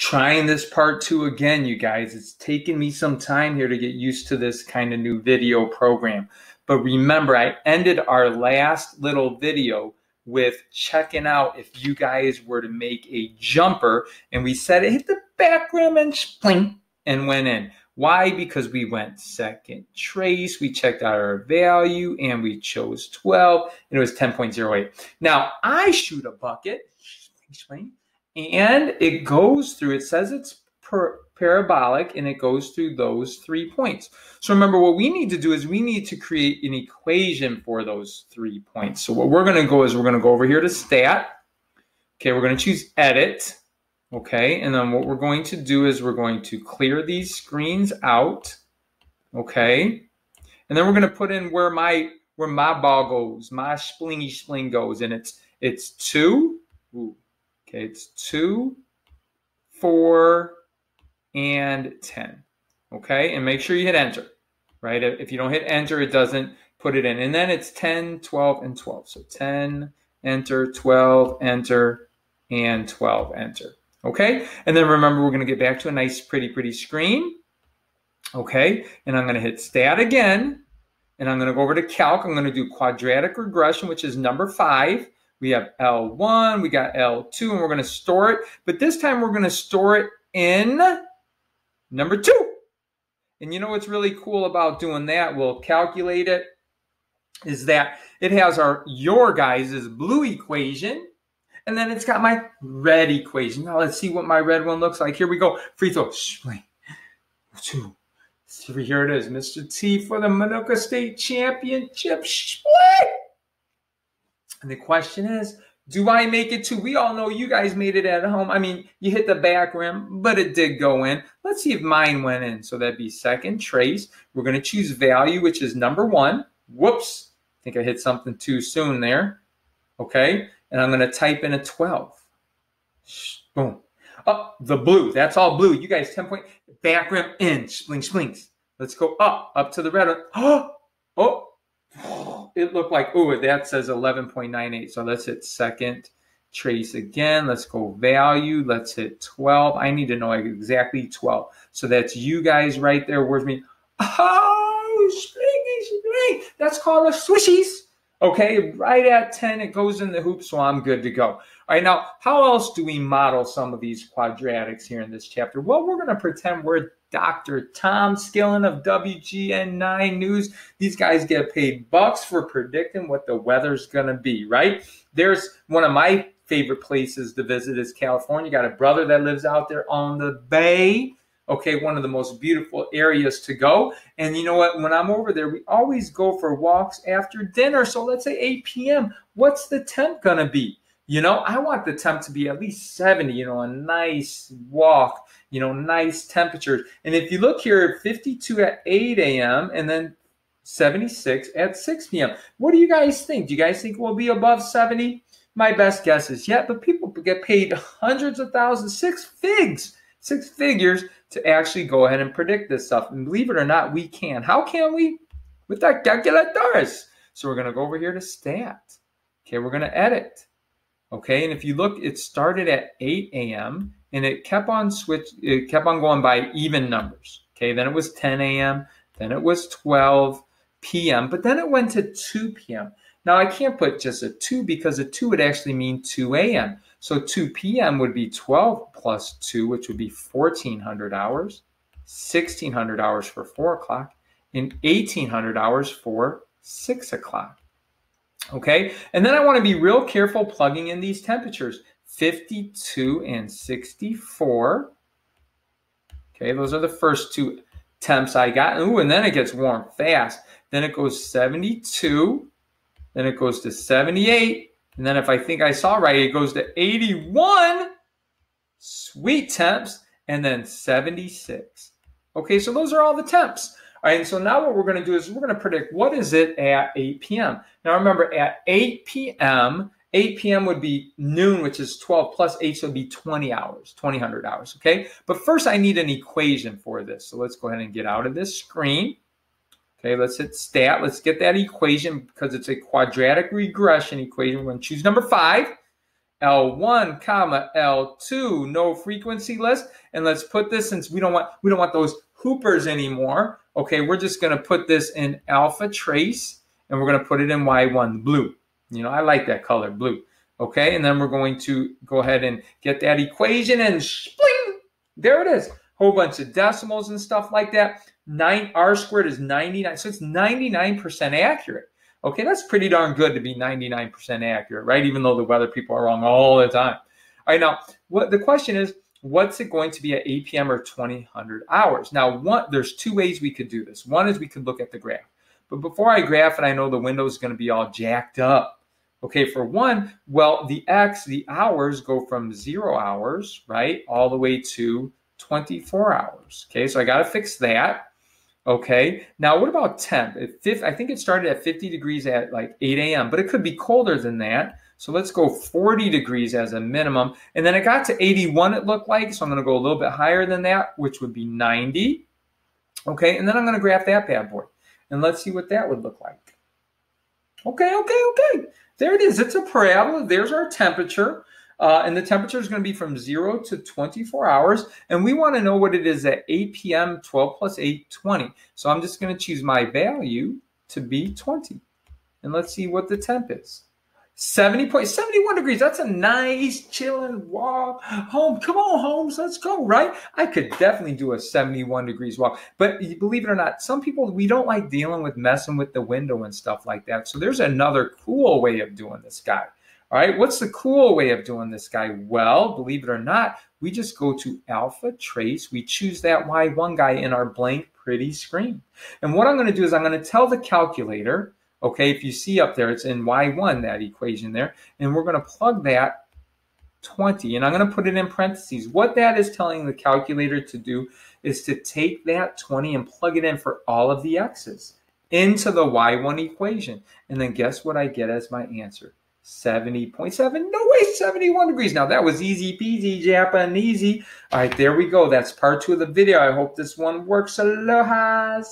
Trying this part 2 again, you guys. It's taken me some time here to get used to this kind of new video program. But remember, I ended our last little video with checking out if you guys were to make a jumper, and we said it hit the back rim and spling and went in. Why? Because we went second trace, we checked out our value, and we chose 12, and it was 10.08. Now, I shoot a bucket, and it goes through, it says it's parabolic, and it goes through those 3 points. So remember, what we need to do is we need to create an equation for those 3 points. So what we're going to go is we're going to go over here to stat. Okay, we're going to choose edit. Okay, and then what we're going to do is we're going to clear these screens out. Okay, and then we're going to put in where my ball goes, my spling goes, and it's 2. Ooh, okay, it's 2, 4, and 10. Okay, and make sure you hit enter. Right, if you don't hit enter, it doesn't put it in. And then it's 10, 12, and 12. So 10, enter, 12, enter, and 12, enter. Okay, and then remember, we're going to get back to a nice, pretty screen. Okay, and I'm going to hit stat again, and I'm going to go over to calc. I'm going to do quadratic regression, which is number 5. We have L1, we got L2, and we're going to store it. But this time, we're going to store it in number 2. And you know what's really cool about doing that? We'll calculate it, is that it has your guys' blue equation, and then it's got my red equation. Now let's see what my red one looks like. Here we go. Free throw. 2, 3. Here it is. Mr. T for the Minooka State Championship. And the question is, do I make it 2? We all know you guys made it at home. I mean, you hit the back rim, but it did go in. Let's see if mine went in. So that'd be second trace. We're going to choose value, which is number 1. Whoops. I think I hit something too soon there. Okay. And I'm going to type in a 12. Boom. Oh, the blue. That's all blue. You guys, 10 point. Back rim in. Splings. Let's go up to the red one. Oh. It looked like, oh, that says 11.98. So let's hit second trace again. Let's go value. Let's hit 12. I need to know exactly 12. So that's you guys right there. Where's me? Oh, spring. That's called a swishies. Okay, right at 10, it goes in the hoop, so I'm good to go. All right, now, how else do we model some of these quadratics here in this chapter? Well, we're going to pretend we're Dr. Tom Skillen of WGN9 News. These guys get paid bucks for predicting what the weather's going to be, right? There's one of my favorite places to visit is California. Got a brother that lives out there on the bay. Okay, one of the most beautiful areas to go. And you know what? When I'm over there, we always go for walks after dinner. So let's say 8 p.m. What's the temp going to be? You know, I want the temp to be at least 70, you know, a nice walk, you know, nice temperatures. And if you look here, 52 at 8 a.m. and then 76 at 6 p.m. What do you guys think? Do you guys think we'll be above 70? My best guess is yeah, but people get paid hundreds of thousands, 6 figures to actually go ahead and predict this stuff. And believe it or not, we can. How can we? With our calculators. So we're going to go over here to stat. Okay, we're going to edit. Okay, and if you look, it started at 8 a.m. and it kept on going by even numbers. Okay, then it was 10 a.m., then it was 12 p.m., but then it went to 2 p.m. Now I can't put just a 2 because a 2 would actually mean 2 a.m. So 2 p.m. would be 12 plus 2, which would be 1,400 hours, 1,600 hours for 4 o'clock, and 1,800 hours for 6 o'clock. Okay, and then I want to be real careful plugging in these temperatures, 52 and 64. Okay, those are the first 2 temps I got. Ooh, and then it gets warm fast. Then it goes 72, then it goes to 78. And then if I think I saw right, it goes to 81, sweet temps, and then 76. Okay, so those are all the temps. All right, and so now what we're going to do is we're going to predict what is it at 8 p.m. Now remember, at 8 p.m., 8 p.m. would be noon, which is 12 plus 8, so it would be 20 hours, 2,000 hours, okay? But first I need an equation for this. So let's go ahead and get out of this screen. Okay, let's hit stat. Let's get that equation because it's a quadratic regression equation. We're going to choose number 5. L1, comma, L2, no frequency list. And let's put this, since we don't want those hoopers anymore. Okay, we're just going to put this in alpha trace, and we're going to put it in Y1, blue. You know, I like that color, blue. Okay, and then we're going to go ahead and get that equation, and spling, there it is. Whole bunch of decimals and stuff like that. R squared is 99, so it's 99% accurate. Okay, that's pretty darn good to be 99% accurate, right? Even though the weather people are wrong all the time. All right, now, what the question is, what's it going to be at 8 p.m. or 2000 hours? Now, there's two ways we could do this. One is we could look at the graph. But before I graph it, I know the window is going to be all jacked up. Okay, for one, well, the hours go from 0 hours, right, all the way to 24 hours. Okay, so I got to fix that. Okay, now what about temp? I think it started at 50 degrees at like 8 a.m., but it could be colder than that. So let's go 40 degrees as a minimum. And then it got to 81, it looked like. So I'm going to go a little bit higher than that, which would be 90. Okay, and then I'm going to graph that bad boy. And let's see what that would look like. Okay. There it is. It's a parabola. There's our temperature. And the temperature is going to be from 0 to 24 hours. And we want to know what it is at 8 p.m., 12 plus 8, 20. So I'm just going to choose my value to be 20. And let's see what the temp is. 70.71 degrees. That's a nice chilling walk home. Come on, Holmes, let's go, right? I could definitely do a 71 degrees walk. But believe it or not, some people, we don't like dealing with messing with the window and stuff like that. So there's another cool way of doing this, guy. All right, what's the cool way of doing this, guy? Well, believe it or not, we just go to alpha trace. We choose that Y1 guy in our blank pretty screen. And what I'm going to do is I'm going to tell the calculator, okay, if you see up there, it's in Y1, that equation there, and we're going to plug that 20, and I'm going to put it in parentheses. What that is telling the calculator to do is to take that 20 and plug it in for all of the x's into the Y1 equation. And then guess what I get as my answer? 70.7, no way, 71 degrees. Now that was easy peasy, Japanesey. All right, there we go. That's part 2 of the video. I hope this one works. Alohas.